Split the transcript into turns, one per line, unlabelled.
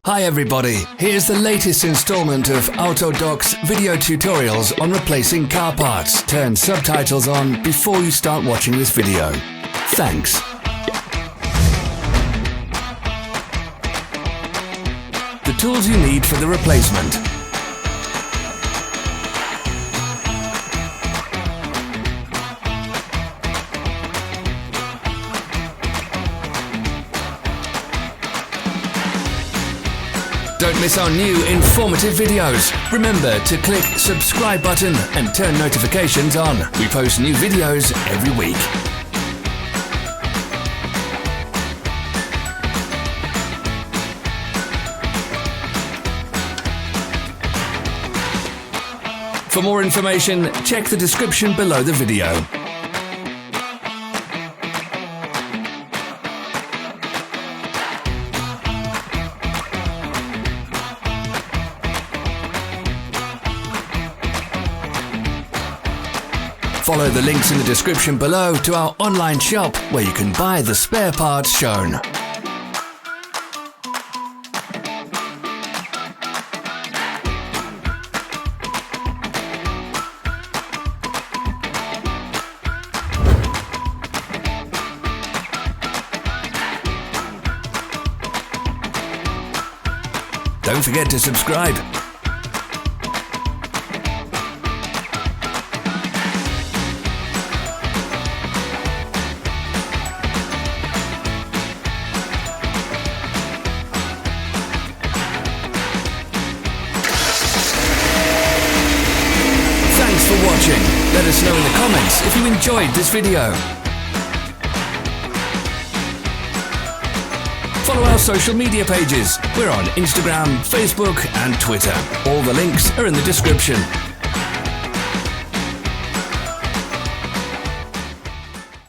Hi everybody, here's the latest installment of Autodoc's video tutorials on replacing car parts. Turn subtitles on before you start watching this video. Thanks. The tools you need for the replacement. Don't miss our new informative videos. Remember to click subscribe button and turn notifications on. We post new videos every week. For more information, check the description below the video. Follow the links in the description below to our online shop where you can buy the spare parts shown. Don't forget to subscribe. Thanks for watching. Let us know in the comments if you enjoyed this video. Follow our social media pages. We're on Instagram, Facebook and Twitter. All the links are in the description.